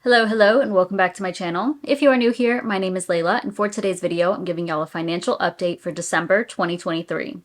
Hello, and welcome back to my channel. If you are new here, my name is Layla, and for today's video, I'm giving y'all a financial update for December 2023.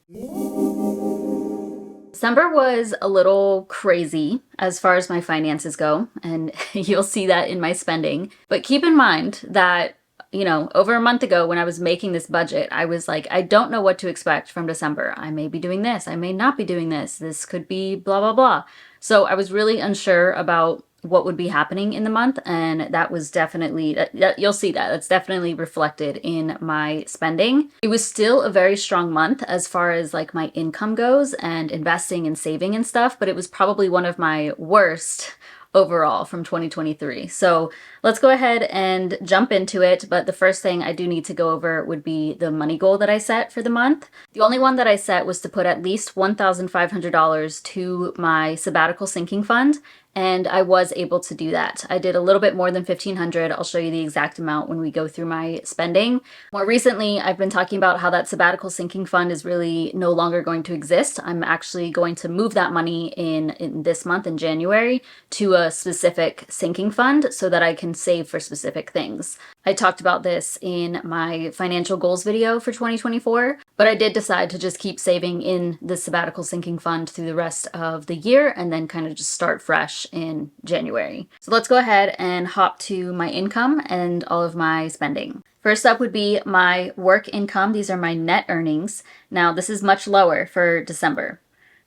December was a little crazy as far as my finances go, and you'll see that in my spending. But keep in mind that, over a month ago when I was making this budget, I was like, I don't know what to expect from December. I may be doing this, I may not be doing this, this could be blah, blah, blah. So I was really unsure about what would be happening in the month, and that was definitely you'll see that's definitely reflected in my spending. It was still a very strong month as far as like my income goes and investing and saving and stuff, but it was probably one of my worst overall from 2023. So let's go ahead and jump into it. But the first thing I do need to go over would be the money goal that I set for the month. The only one that I set was to put at least $1,500 to my sabbatical sinking fund, and I was able to do that. I did a little bit more than $1,500. I'll show you the exact amount when we go through my spending. More recently, I've been talking about how that sabbatical sinking fund is really no longer going to exist. I'm actually going to move that money in this month, in January, to a specific sinking fund so that I can save for specific things. I talked about this in my financial goals video for 2024, but I did decide to just keep saving in the sabbatical sinking fund through the rest of the year and then kind of just start fresh in January. So let's go ahead and hop to my income and all of my spending. First up would be my work income. These are my net earnings. Now this is much lower for December.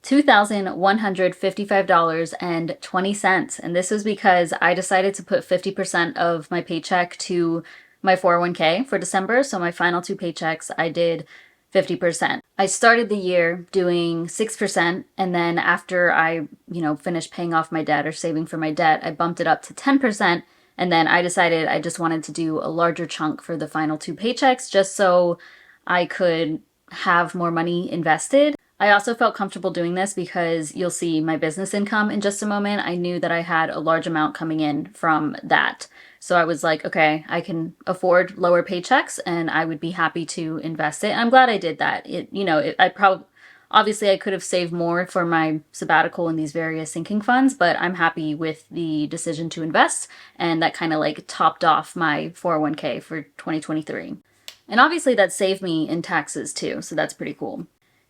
$2,155.20. And this was because I decided to put 50% of my paycheck to my 401k for December. So my final two paychecks, I did 50%. I started the year doing 6%, and then after I, finished paying off my debt or saving for my debt, I bumped it up to 10%, and then I decided I just wanted to do a larger chunk for the final two paychecks just so I could have more money invested. I also felt comfortable doing this because you'll see my business income in just a moment. I knew that I had a large amount coming in from that. So I was like, okay, I can afford lower paychecks and I would be happy to invest it. And I'm glad I did that. Obviously I could have saved more for my sabbatical in these various sinking funds, but I'm happy with the decision to invest. And that kind of like topped off my 401k for 2023. And obviously that saved me in taxes too. So that's pretty cool.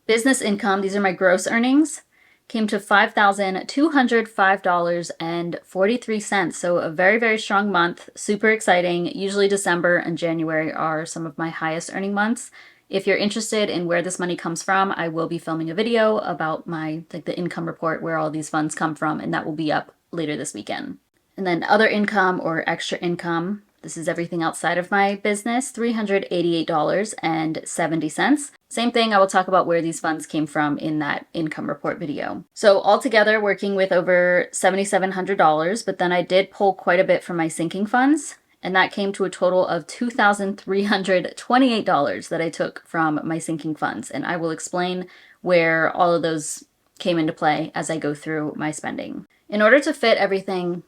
Business income, these are my gross earnings, came to $5,205.43. So a very, very strong month, super exciting. Usually December and January are some of my highest earning months. If you're interested in where this money comes from, I will be filming a video about the income report where all these funds come from, and that will be up later this weekend. And then other income or extra income, this is everything outside of my business, $388.70. Same thing, I will talk about where these funds came from in that income report video. So altogether, working with over $7,700, but then I did pull quite a bit from my sinking funds, and that came to a total of $2,328 that I took from my sinking funds. And I will explain where all of those came into play as I go through my spending. In order to fit everything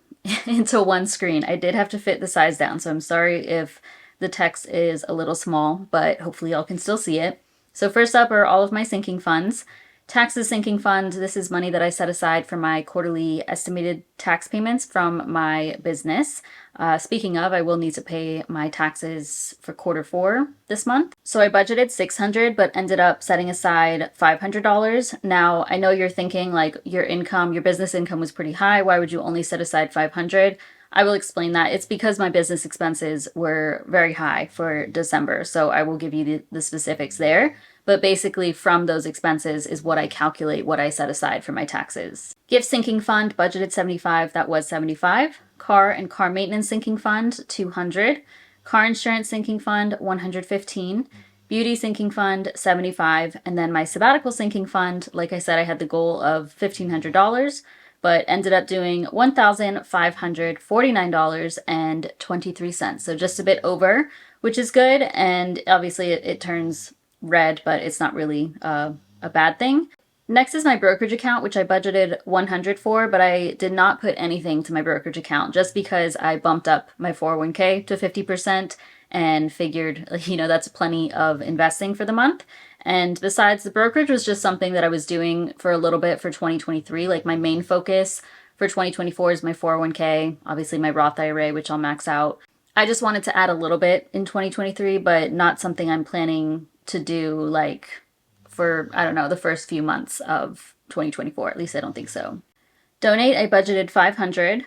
into one screen, I did have to fit the size down. So I'm sorry if the text is a little small, but hopefully y'all can still see it. So first up are all of my sinking funds. Taxes sinking fund, this is money that I set aside for my quarterly estimated tax payments from my business. Speaking of, I will need to pay my taxes for Q4 this month. So I budgeted $600, but ended up setting aside $500. Now, I know you're thinking like your business income was pretty high. Why would you only set aside $500? I will explain that. It's because my business expenses were very high for December. So I will give you the specifics there. But basically from those expenses is what I calculate what I set aside for my taxes. Gift sinking fund, budgeted $75, that was $75. Car and car maintenance sinking fund, $200. Car insurance sinking fund, $115. Beauty sinking fund, $75. And then my sabbatical sinking fund, like I said, I had the goal of $1,500, but ended up doing $1,549.23. So just a bit over, which is good. And obviously it turns red, but it's not really a bad thing. Next is my brokerage account, which I budgeted $100 for, but I did not put anything to my brokerage account just because I bumped up my 401k to 50% and figured, that's plenty of investing for the month. And besides, the brokerage was just something that I was doing for a little bit for 2023. Like my main focus for 2024 is my 401k, obviously my Roth IRA, which I'll max out. I just wanted to add a little bit in 2023, but not something I'm planning to do like for, I don't know, the first few months of 2024. At least I don't think so. Donate, I budgeted 500.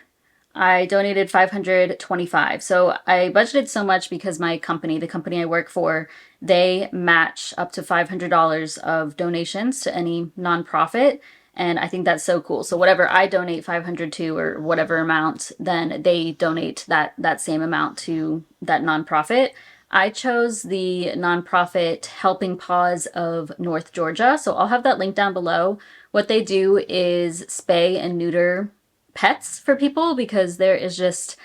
I donated 525. So I budgeted so much because my company, the company I work for, they match up to $500 of donations to any nonprofit. And I think that's so cool. So whatever I donate 500 to or whatever amount, then they donate that same amount to that nonprofit. I chose the nonprofit Helping Paws of North Georgia. So I'll have that link down below. What they do is spay and neuter pets for people because there's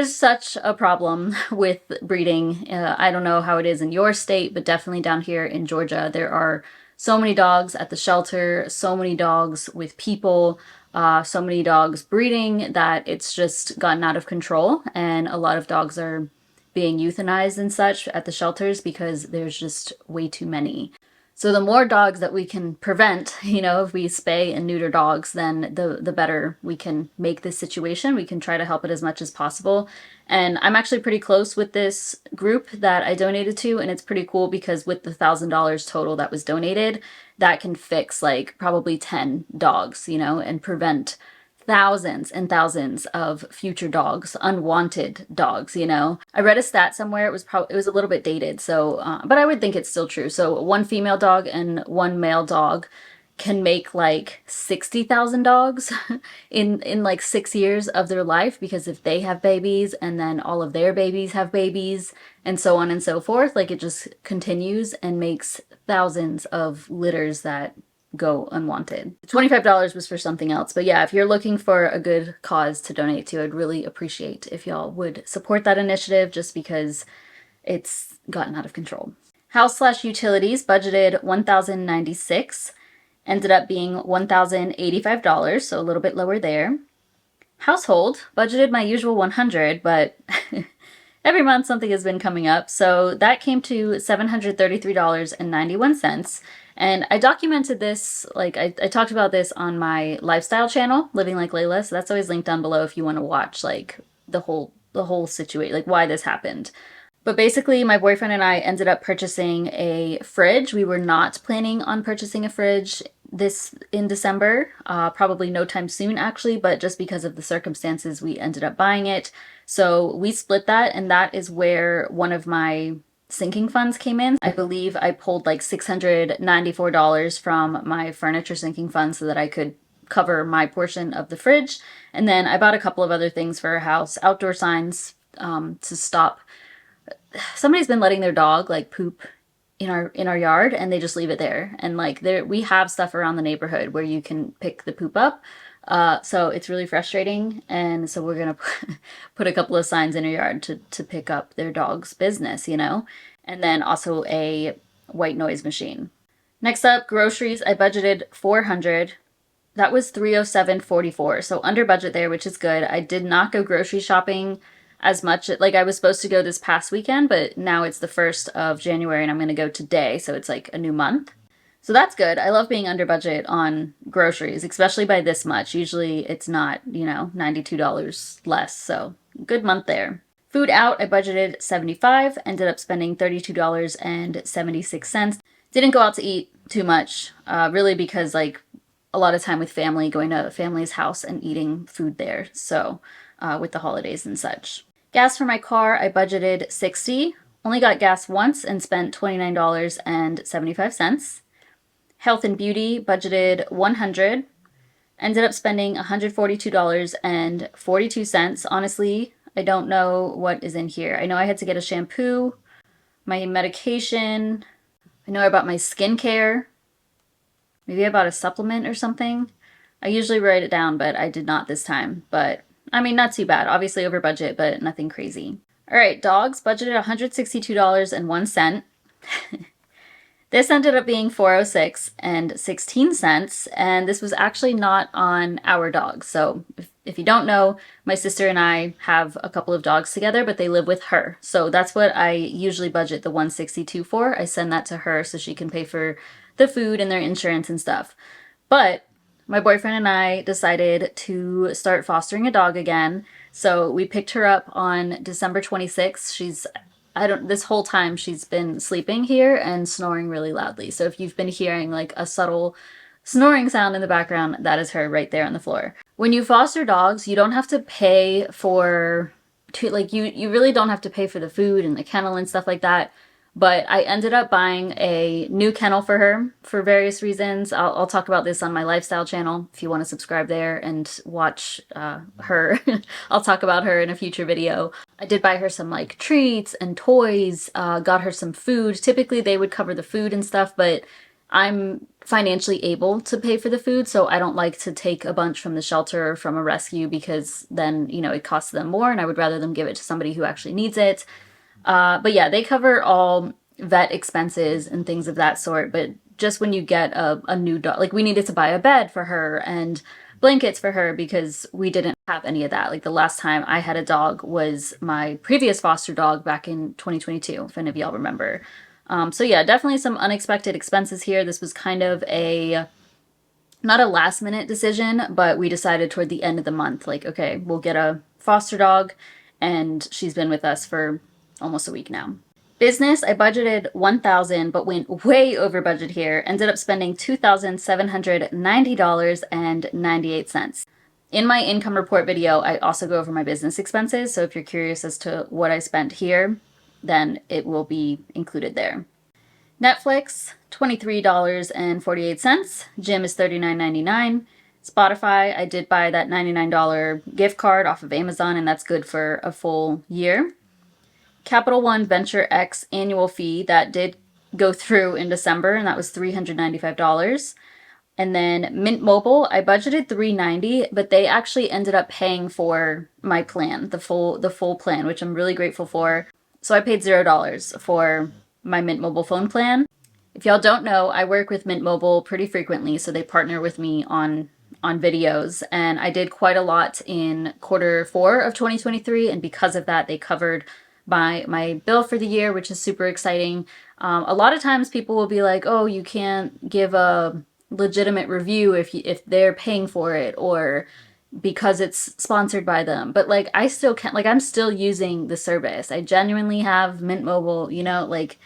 such a problem with breeding. I don't know how it is in your state, but definitely down here in Georgia, there are so many dogs at the shelter, so many dogs with people, so many dogs breeding that it's just gotten out of control. And a lot of dogs are being euthanized and such at the shelters because there's just way too many. So the more dogs that we can prevent, if we spay and neuter dogs, then the better we can make this situation. We can try to help it as much as possible. And I'm actually pretty close with this group that I donated to, and it's pretty cool because with the $1,000 total that was donated, that can fix like probably 10 dogs, and prevent thousands and thousands of future dogs, unwanted dogs, I read a stat somewhere, it was a little bit dated, so, but I would think it's still true. So one female dog and one male dog can make like 60,000 dogs in like 6 years of their life, because if they have babies and then all of their babies have babies and so on and so forth, like it just continues and makes thousands of litters that go unwanted. $25 was for something else, but yeah, if you're looking for a good cause to donate to, I'd really appreciate if y'all would support that initiative just because it's gotten out of control. House/utilities budgeted $1,096, ended up being $1,085, so a little bit lower there. Household budgeted my usual 100, but every month something has been coming up, so that came to $733.91. And I documented this, like I talked about this on my lifestyle channel, Living Like Layla, so that's always linked down below if you want to watch like the whole situation, like why this happened. But basically, my boyfriend and I ended up purchasing a fridge. We were not planning on purchasing a fridge in December, probably no time soon actually, but just because of the circumstances, we ended up buying it. So we split that, and that is where one of my sinking funds came in. I believe I pulled like $694 from my furniture sinking fund so that I could cover my portion of the fridge. And then I bought a couple of other things for our house, outdoor signs to stop. Somebody's been letting their dog like poop in our yard, and they just leave it there. And like we have stuff around the neighborhood where you can pick the poop up. So it's really frustrating, and so we're gonna put a couple of signs in our yard to pick up their dog's business, and then also a white noise machine. Next up, groceries. I budgeted 400. That was 307.44, so under budget there, which is good. I did not go grocery shopping as much. Like I was supposed to go this past weekend, but now it's the 1st of January and I'm gonna go today, so it's like a new month. So that's good. I love being under budget on groceries, especially by this much. Usually it's not, $92 less, so good month there. Food out, I budgeted $75, ended up spending $32.76. Didn't go out to eat too much, really because like a lot of time with family, going to family's house and eating food there, so with the holidays and such. Gas for my car, I budgeted $60. Only got gas once and spent $29.75. Health and beauty, budgeted $100. Ended up spending $142.42. Honestly, I don't know what is in here. I know I had to get a shampoo, my medication. I know I bought my skincare. Maybe I bought a supplement or something. I usually write it down, but I did not this time. But, I mean, not too bad. Obviously over budget, but nothing crazy. All right, dogs, budgeted $162.01. This ended up being $406.16, and this was actually not on our dogs. So if you don't know, my sister and I have a couple of dogs together, but they live with her. So that's what I usually budget the $162 for. I send that to her so she can pay for the food and their insurance and stuff. But My boyfriend and I decided to start fostering a dog again. So we picked her up on December 26th. This whole time she's been sleeping here and snoring really loudly. So if you've been hearing like a subtle snoring sound in the background, that is her right there on the floor. When you foster dogs, you don't have to pay you really don't have to pay for the food and the kennel and stuff like that. But I ended up buying a new kennel for her for various reasons. I'll talk about this on my lifestyle channel if you want to subscribe there and watch her. I'll talk about her in a future video. I did buy her some like treats and toys, got her some food. Typically they would cover the food and stuff, but I'm financially able to pay for the food, so I don't like to take a bunch from the shelter or from a rescue because then, it costs them more and I would rather them give it to somebody who actually needs it. But yeah, they cover all vet expenses and things of that sort. But just when you get a new dog, like we needed to buy a bed for her and blankets for her because we didn't have any of that. Like the last time I had a dog was my previous foster dog back in 2022, if any of y'all remember. So yeah, definitely some unexpected expenses here. This was kind of not a last minute decision, but we decided toward the end of the month, like, okay, we'll get a foster dog, and she's been with us for almost a week now. Business, I budgeted $1,000 but went way over budget here. Ended up spending $2,790.98. In my income report video, I also go over my business expenses, so if you're curious as to what I spent here, then it will be included there. Netflix, $23.48. Gym is $39.99. Spotify, I did buy that $99 gift card off of Amazon, and that's good for a full year. Capital One Venture X annual fee, that did go through in December, and that was $395. And then Mint Mobile, I budgeted $390, but they actually ended up paying for my plan, the full plan, which I'm really grateful for. So I paid $0 for my Mint Mobile phone plan. If y'all don't know, I work with Mint Mobile pretty frequently, so they partner with me on videos, and I did quite a lot in Q4 of 2023, and because of that, they covered my bill for the year, which is super exciting. A lot of times people will be like, oh, you can't give a legitimate review if they're paying for it or because it's sponsored by them. But like I still can't, like I'm still using the service. I genuinely have Mint Mobile, like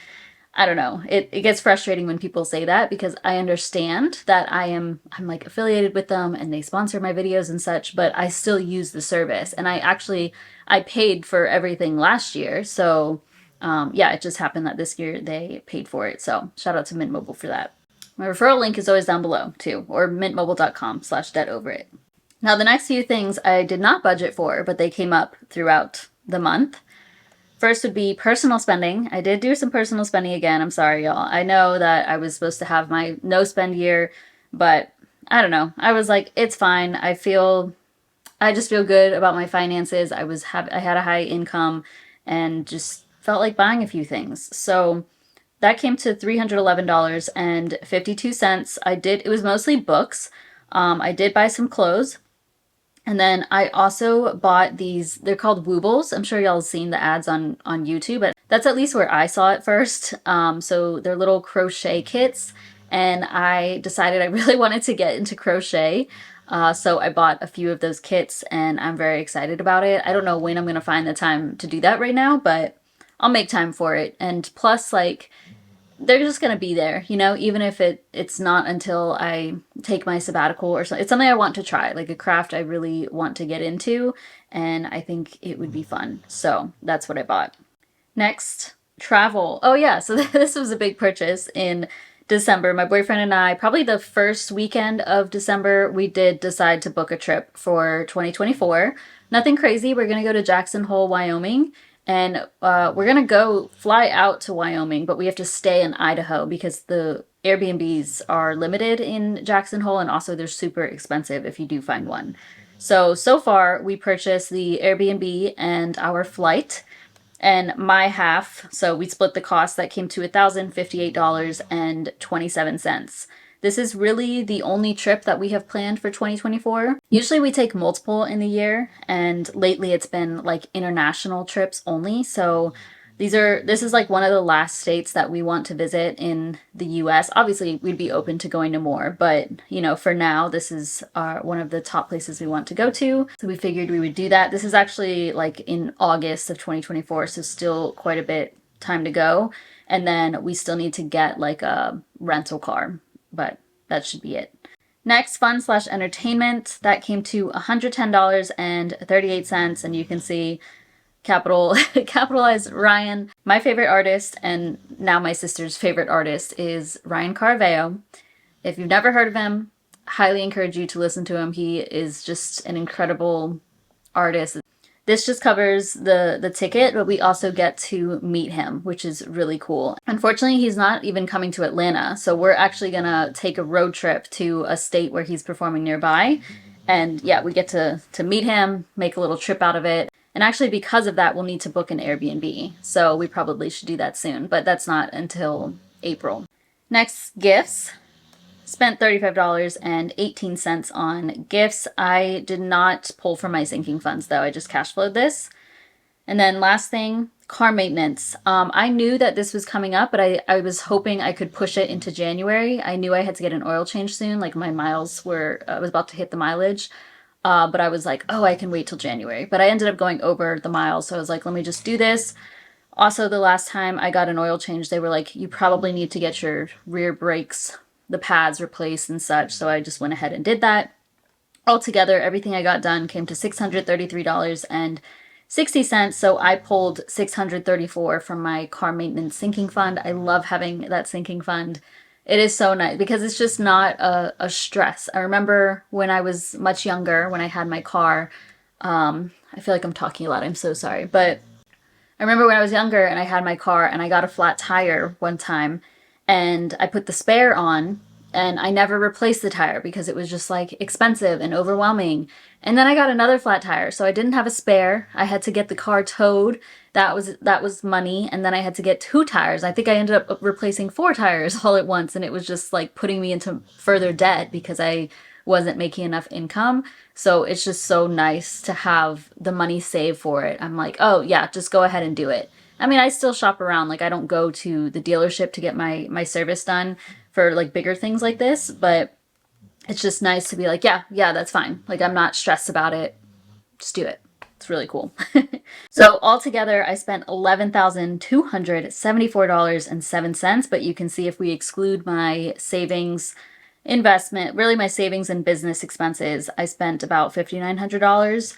I don't know. It gets frustrating when people say that because I understand that I'm like affiliated with them and they sponsor my videos and such, but I still use the service. And I paid for everything last year. So yeah, it just happened that this year they paid for it. So shout out to Mint Mobile for that. My referral link is always down below too, or mintmobile.com/debtoverit. Now the next few things I did not budget for, but they came up throughout the month. First would be personal spending. I did do some personal spending again. I'm sorry, y'all. I know that I was supposed to have my no spend year, but I don't know. I was like, it's fine. I just feel good about my finances. I had a high income and just felt like buying a few things. So that came to $311.52. It was mostly books. I did buy some clothes. And then I also bought these, they're called Woobles. I'm sure y'all have seen the ads on YouTube, but that's at least where I saw it first. So they're little crochet kits, and I decided I really wanted to get into crochet. So I bought a few of those kits, and I'm very excited about it. I don't know when I'm going to find the time to do that right now, but I'll make time for it. And plus, like, they're just going to be there, even if it's not until I take my sabbatical or something. It's something I want to try, like a craft I really want to get into, and I think it would be fun. So that's what I bought. Next, travel. Oh yeah, so this was a big purchase in December. My boyfriend and I, probably the first weekend of December, we did decide to book a trip for 2024. Nothing crazy. We're going to go to Jackson Hole, Wyoming. And we're going to fly out to Wyoming, but we have to stay in Idaho because the Airbnbs are limited in Jackson Hole, and also they're super expensive if you do find one. So far, we purchased the Airbnb and our flight, and my half, so we split the cost, that came to $1,058.27. This is really the only trip that we have planned for 2024. Usually we take multiple in the year, and lately it's been like international trips only. So This is like one of the last states that we want to visit in the US. Obviously, we'd be open to going to more, but for now, this is one of the top places we want to go to. So we figured we would do that. This is actually like in August of 2024, so still quite a bit time to go. And then we still need to get like a rental car, but that should be it. Next, fun/entertainment. That came to $110.38, and you can see capitalized Ryan. My favorite artist, and now my sister's favorite artist, is Ryan Carveo. If you've never heard of him, highly encourage you to listen to him. He is just an incredible artist. This just covers the ticket, but we also get to meet him, which is really cool. Unfortunately, he's not even coming to Atlanta, so we're actually gonna take a road trip to a state where he's performing nearby. And yeah, we get to meet him, make a little trip out of it. And actually, because of that, we'll need to book an Airbnb. So we probably should do that soon, but that's not until April. Next, gifts. Spent $35.18 on gifts. I did not pull from my sinking funds though. I just cash flowed this. And then last thing, car maintenance. I knew that this was coming up, but I was hoping I could push it into January. I knew I had to get an oil change soon. Like my miles I was about to hit the mileage. But I was like, oh, I can wait till January. But I ended up going over the miles. So I was like, let me just do this. Also, the last time I got an oil change, they were like, you probably need to get your rear brakes, the pads replaced and such. So I just went ahead and did that. Altogether, everything I got done came to $633.60. So I pulled $634 from my car maintenance sinking fund. I love having that sinking fund. It is so nice because it's just not a stress. I remember when I was much younger, when I had my car, I feel like I'm talking a lot. I'm so sorry. But I remember when I was younger and I had my car and I got a flat tire one time and I put the spare on and I never replaced the tire because it was just like expensive and overwhelming. And then I got another flat tire, so I didn't have a spare. I had to get the car towed. That was money, and then I had to get 2 tires. I think I ended up replacing 4 tires all at once, and it was just like putting me into further debt because I wasn't making enough income. So it's just so nice to have the money saved for it. I'm like, oh yeah, just go ahead and do it. I mean, I still shop around. Like I don't go to the dealership to get my service done for like bigger things like this, but it's just nice to be like, yeah, that's fine. Like I'm not stressed about it. Just do it. It's really cool. So altogether, I spent $11,274.07, but you can see if we exclude my savings investment, really my savings and business expenses, I spent about $5,900.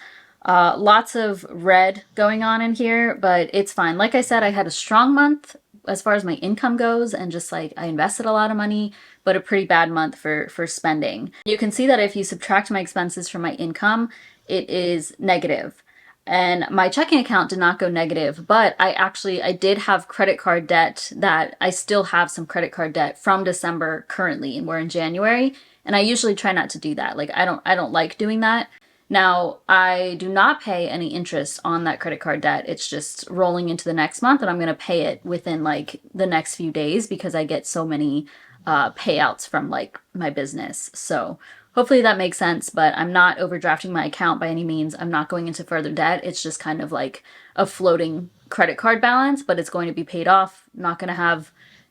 Lots of red going on in here, but it's fine. Like I said, I had a strong month as far as my income goes, and just like I invested a lot of money, but a pretty bad month for spending. You can see that if you subtract my expenses from my income, it is negative. And my checking account did not go negative, but I did have credit card debt that I still have some credit card debt from December currently, and we're in January. And I usually try not to do that. Like I don't like doing that. Now, I do not pay any interest on that credit card debt. It's just rolling into the next month, and I'm going to pay it within like the next few days because I get so many payouts from like my business. So hopefully that makes sense, but I'm not overdrafting my account by any means. I'm not going into further debt. It's just kind of like a floating credit card balance, but it's going to be paid off. Not going to have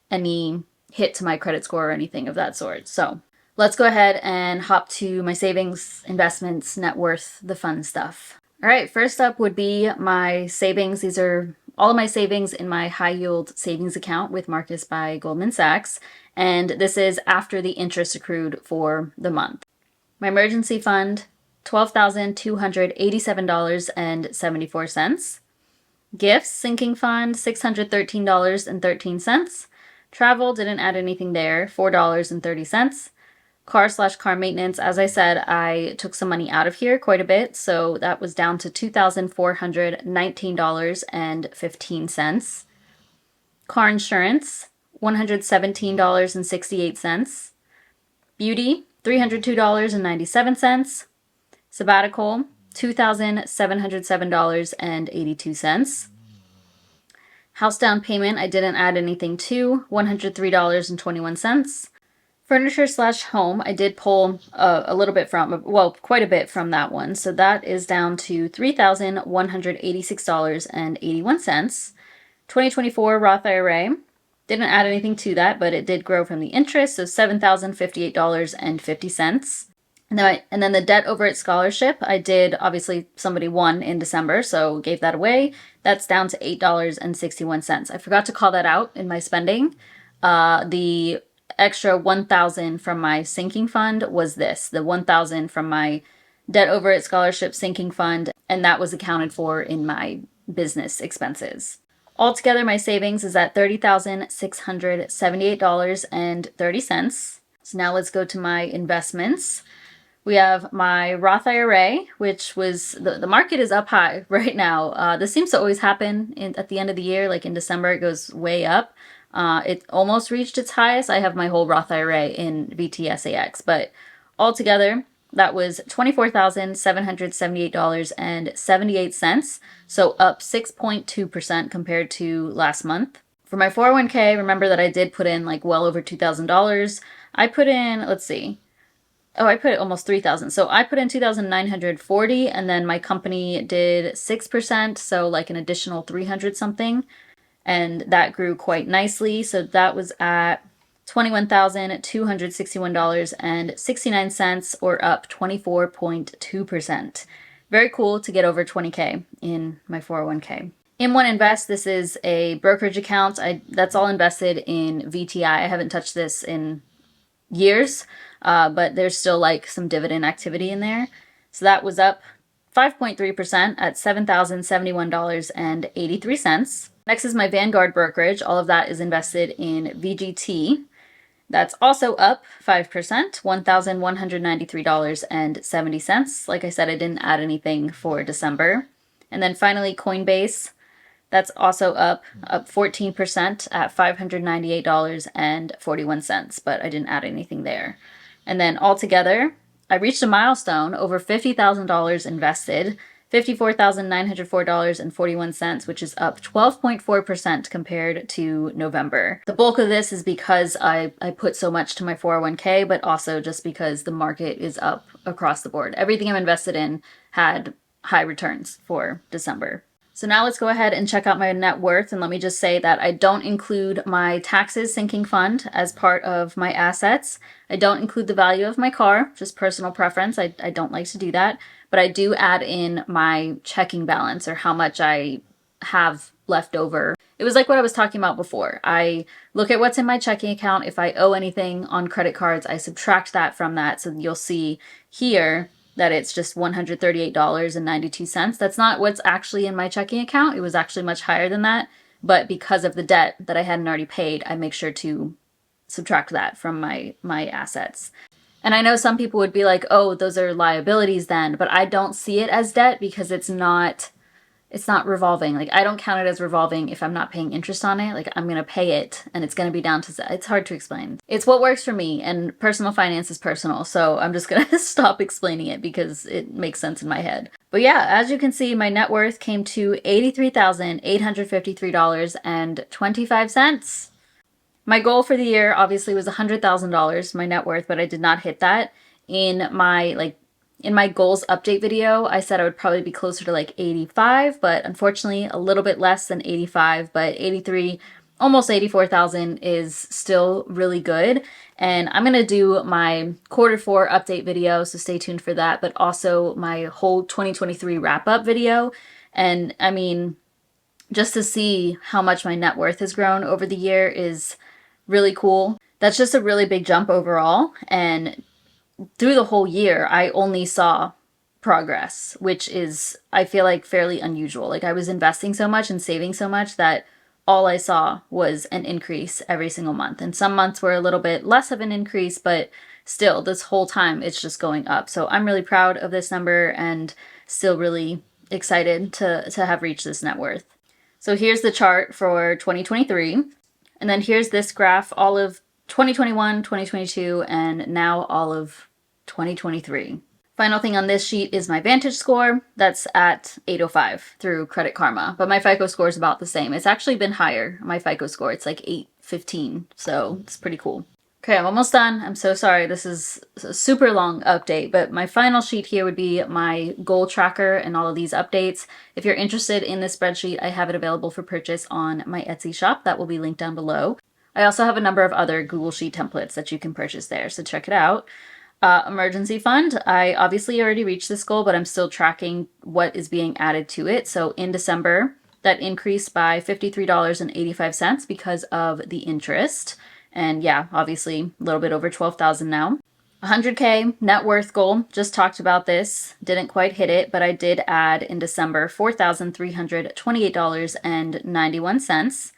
any hit to my credit score or anything of that sort. So let's go ahead and hop to my savings, investments, net worth, the fun stuff. All right, first up would be my savings. These are all of my savings in my high yield savings account with Marcus by Goldman Sachs. And this is after the interest accrued for the month. My emergency fund, $12,287.74. Gifts, sinking fund, $613.13. Travel, didn't add anything there, $4.30. Car/car maintenance, as I said, I took some money out of here, quite a bit, so that was down to $2,419.15. Car insurance, $117.68. Beauty, $302.97. Sabbatical, $2,707.82. House down payment, I didn't add anything to, $103.21. Furniture/home, I did pull a little bit from, well, quite a bit from that one. So that is down to $3,186.81. 2024 Roth IRA, didn't add anything to that, but it did grow from the interest, so $7,058.50. And then the debt over its scholarship, I did, obviously somebody won in December, so gave that away. That's down to $8.61. I forgot to call that out in my spending. The extra 1,000 from my sinking fund was this, the 1,000 from my debt over its scholarship sinking fund, and that was accounted for in my business expenses. Altogether, my savings is at $30,678.30. So now let's go to my investments. We have my Roth IRA, which was, the market is up high right now. This seems to always happen at the end of the year, like in December, it goes way up. It almost reached its highest. I have my whole Roth IRA in VTSAX, but altogether, that was $24,778.78, so up 6.2% compared to last month. For my 401k, remember that I did put in like well over $2,000. I put in, let's see, I put almost 3,000. So I put in 2,940, and then my company did 6%, so like an additional 300 something, and that grew quite nicely. So that was at $21,261.69, or up 24.2%. Very cool to get over 20K in my 401k. M1 Invest, this is a brokerage account. That's all invested in VTI. I haven't touched this in years, but there's still like some dividend activity in there. So that was up 5.3% at $7,071.83. Next is my Vanguard brokerage. All of that is invested in VGT. That's also up 5%, $1,193.70. Like I said, I didn't add anything for December. And then finally, Coinbase. That's also up 14% at $598.41, but I didn't add anything there. And then altogether, I reached a milestone, over $50,000 invested, $54,904.41, which is up 12.4% compared to November. The bulk of this is because I put so much to my 401k, but also just because the market is up across the board. Everything I'm invested in had high returns for December. So now let's go ahead and check out my net worth, and let me just say that I don't include my taxes sinking fund as part of my assets. I don't include the value of my car, just personal preference. I don't like to do that, but I do add in my checking balance, or how much I have left over. It was like what I was talking about before. I look at what's in my checking account. If I owe anything on credit cards, I subtract that from that. So you'll see here that it's just $138.92. That's not what's actually in my checking account. It was actually much higher than that. But because of the debt that I hadn't already paid, I make sure to subtract that from my assets. And I know some people would be like, oh, those are liabilities then, but I don't see it as debt because it's not revolving. Like, I don't count it as revolving if I'm not paying interest on it. Like, I'm going to pay it and it's going to be down to, it's hard to explain. It's what works for me, and personal finance is personal. So I'm just going to stop explaining it because it makes sense in my head. But yeah, as you can see, my net worth came to $83,853.25. My goal for the year obviously was $100,000, my net worth, but I did not hit that. In my goals update video, I said I would probably be closer to like 85, but unfortunately a little bit less than 85, but 83, almost 84,000 is still really good. And I'm going to do my Q4 update video, so stay tuned for that, but also my whole 2023 wrap up video. And I mean, just to see how much my net worth has grown over the year is really cool. That's just a really big jump overall. And through the whole year, I only saw progress, which is, I feel like, fairly unusual. Like, I was investing so much and saving so much that all I saw was an increase every single month. And some months were a little bit less of an increase, but still, this whole time, it's just going up. So I'm really proud of this number and still really excited to have reached this net worth. So here's the chart for 2023. And then here's this graph, all of 2021, 2022, and now all of 2023. Final thing on this sheet is my Vantage score. That's at 805 through Credit Karma, but my FICO score is about the same. It's actually been higher, my FICO score. It's like 815, so it's pretty cool. Okay, I'm almost done. I'm so sorry. This is a super long update, but my final sheet here would be my goal tracker and all of these updates. If you're interested in this spreadsheet, I have it available for purchase on my Etsy shop. That will be linked down below. I also have a number of other Google Sheet templates that you can purchase there, so check it out. Emergency fund. I obviously already reached this goal, but I'm still tracking what is being added to it. So in December, that increased by $53.85 because of the interest. And yeah, obviously a little bit over 12,000 now. 100K net worth goal. Just talked about this. Didn't quite hit it, but I did add in December $4,328.91.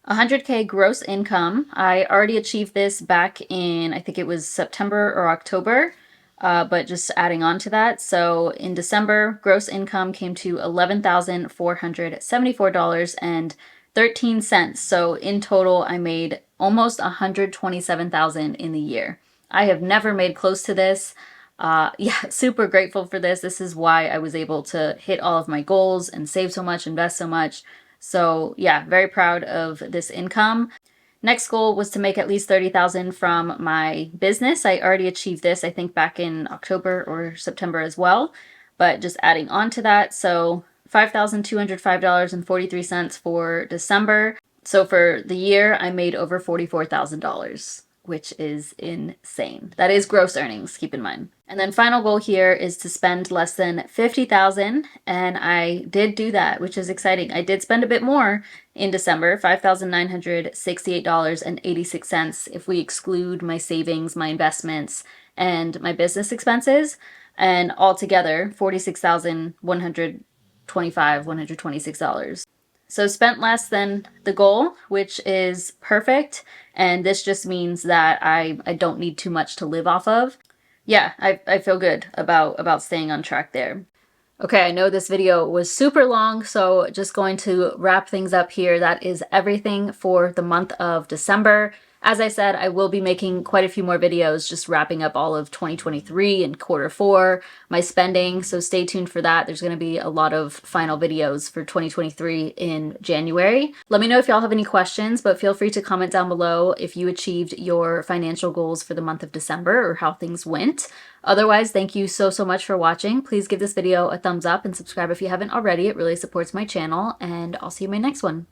100K gross income. I already achieved this back in, I think it was September or October, but just adding on to that. So in December, gross income came to $11,474.13. So in total, I made almost $127,000 in the year. I have never made close to this. Yeah, super grateful for this. This is why I was able to hit all of my goals and save so much, invest so much. So yeah, very proud of this income. Next goal was to make at least 30,000 from my business. I already achieved this, I think back in October or September as well, but just adding on to that. So $5,205.43 for December. So for the year, I made over $44,000, which is insane. That is gross earnings, keep in mind. And then final goal here is to spend less than 50,000, and I did do that, which is exciting. I did spend a bit more in December, $5,968.86 if we exclude my savings, my investments, and my business expenses, and altogether $126,125. So spent less than the goal, which is perfect. And this just means that I don't need too much to live off of. Yeah, I feel good about staying on track there. Okay, I know this video was super long, so just going to wrap things up here. That is everything for the month of December. As I said, I will be making quite a few more videos, just wrapping up all of 2023 and quarter 4, my spending, so stay tuned for that. There's going to be a lot of final videos for 2023 in January. Let me know if y'all have any questions, but feel free to comment down below if you achieved your financial goals for the month of December or how things went. Otherwise, thank you so much for watching. Please give this video a thumbs up and subscribe if you haven't already. It really supports my channel, and I'll see you in my next one.